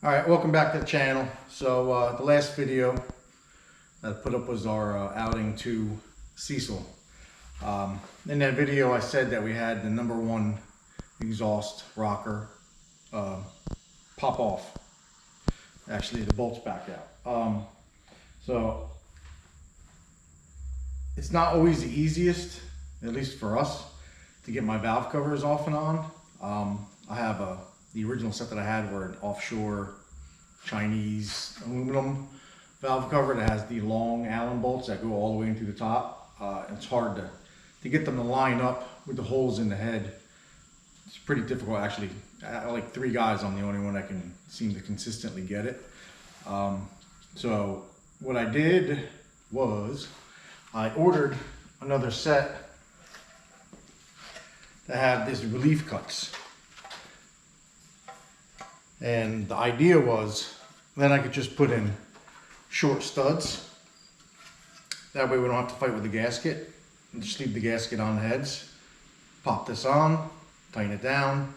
All right, welcome back to the channel. So the last video that I put up was our outing to Cecil. In that video I said that we had the #1 exhaust rocker pop off. Actually the bolt's back out. So it's not always the easiest, at least for us, to get my valve covers off and on. I have the original set that I had were an offshore Chinese aluminum valve cover that has the long Allen bolts that go all the way into the top. It's hard to get them to line up with the holes in the head. It's pretty difficult actually. Like 3 guys, I'm the only one that can seem to consistently get it. So what I did was I ordered another set that had these relief cuts. And the idea was then I could just put in short studs. That way we don't have to fight with the gasket. And just leave the gasket on the heads. Pop this on, tighten it down.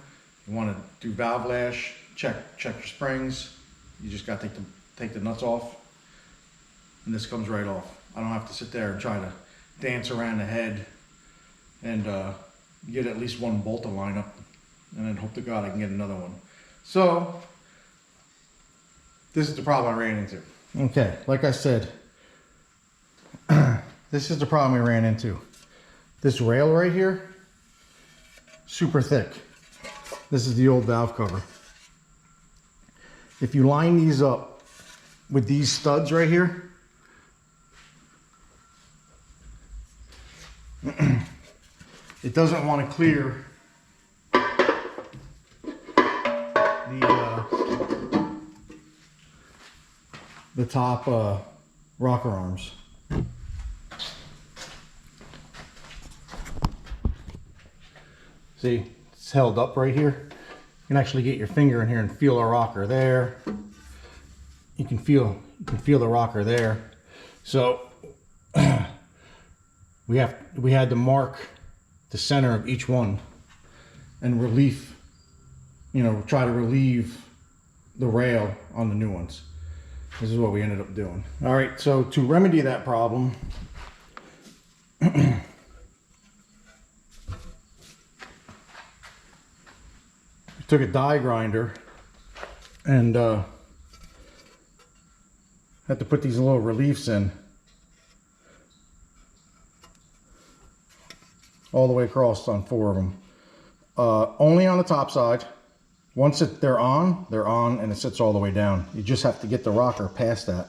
You want to do valve lash, check your springs. You just got to take the nuts off. And this comes right off. I don't have to sit there and try to dance around the head and get at least one bolt to line up. And then hope to God I can get another one. So, this is the problem I ran into. Okay, like I said, this is the problem we ran into. This rail right here, super thick. This is the old valve cover. If you line these up with these studs right here, it doesn't want to clear the top rocker arms. See, it's held up right here. You can actually get your finger in here and feel a rocker there. You can feel the rocker there. So we had to mark the center of each one and try to relieve the rail on the new ones. This is what we ended up doing. All right, so to remedy that problem, I took a die grinder and had to put these little reliefs in all the way across on 4 of them. Only on the top side. Once they're on, and it sits all the way down. You just have to get the rocker past that.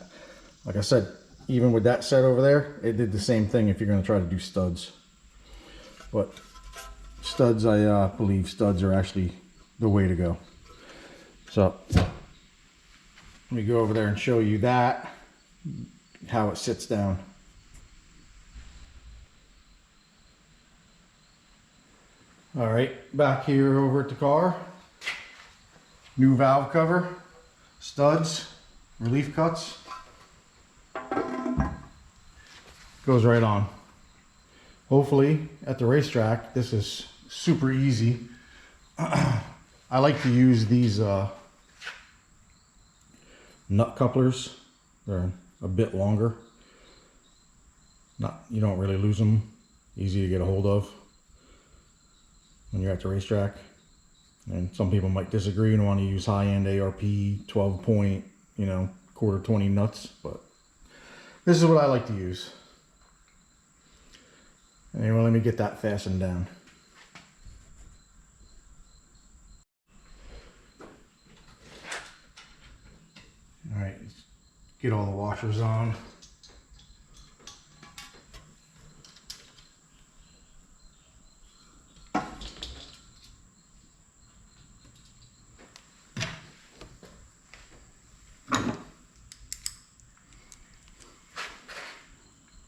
Like I said, even with that set over there, it did the same thing if you're going to try to do studs. But studs, I believe studs are actually the way to go. So let me go over there and show you that, how it sits down. All right, back here over at the car. New valve cover, studs, relief cuts. Goes right on. Hopefully at the racetrack, this is super easy. I like to use these nut couplers. They're a bit longer. You don't really lose them. Easy to get a hold of when you're at the racetrack. And some people might disagree and want to use high-end ARP 12 point, quarter 20 nuts, but this is what I like to use. Anyway, let me get that fastened down. All right, let's get all the washers on.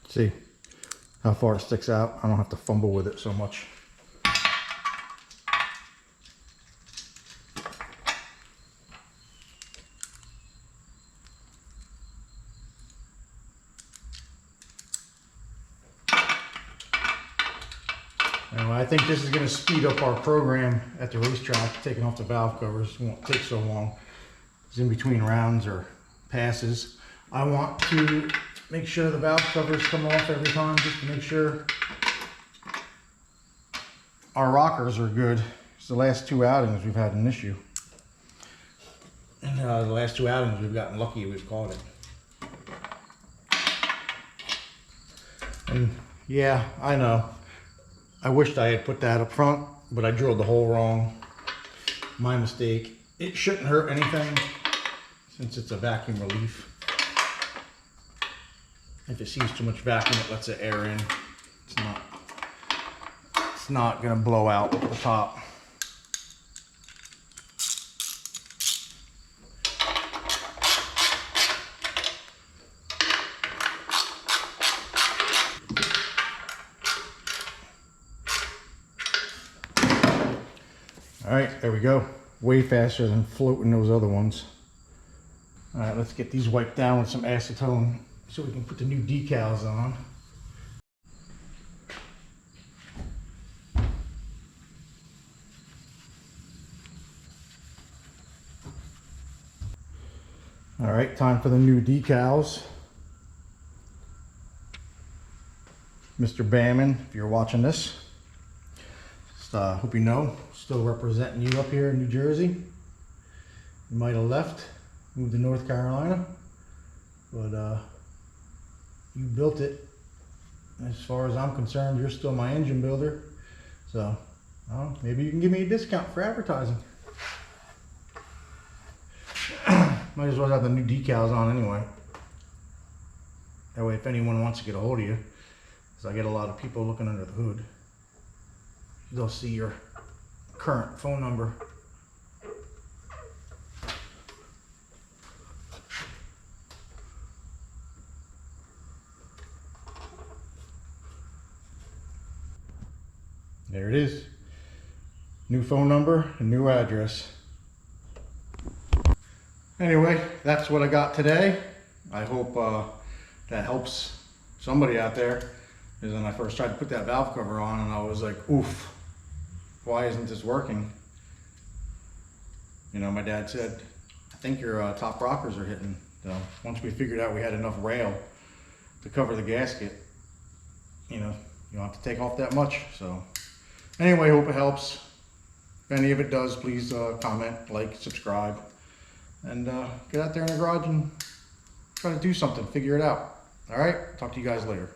See how far it sticks out? I don't have to fumble with it so much. Anyway, I think this is going to speed up our program at the racetrack. Taking off the valve covers won't take so long. is in between rounds or passes. I want to make sure the valve covers come off every time, just to make sure our rockers are good. It's the last 2 outings we've had an issue. And the last 2 outings we've gotten lucky, we've caught it. And yeah, I know. I wished I had put that up front, but I drilled the hole wrong. My mistake. It shouldn't hurt anything since it's a vacuum relief. If it sees too much vacuum, it lets it air in. It's not gonna blow out the top. All right, there we go. Way faster than floating those other ones. All right, let's get these wiped down with some acetone so we can put the new decals on. All right, time for the new decals. Mr. Bamman, if you're watching this, just hope you know, still representing you up here in New Jersey. You might have left, moved to North Carolina, but you built it. As far as I'm concerned, you're still my engine builder. So maybe you can give me a discount for advertising. Might as well have the new decals on anyway. That way if anyone wants to get a hold of you, because I get a lot of people looking under the hood, they'll see your current phone number. There it is. New phone number and new address. Anyway, that's what I got today. I hope that helps somebody out there. Because when I first tried to put that valve cover on, and I was like, oof, why isn't this working? You know, my dad said, I think your top rockers are hitting. So once we figured out we had enough rail to cover the gasket, you know, you don't have to take off that much. So anyway, hope it helps. If any of it does, please comment, like, subscribe, and get out there in the garage and try to do something, figure it out. All right, talk to you guys later.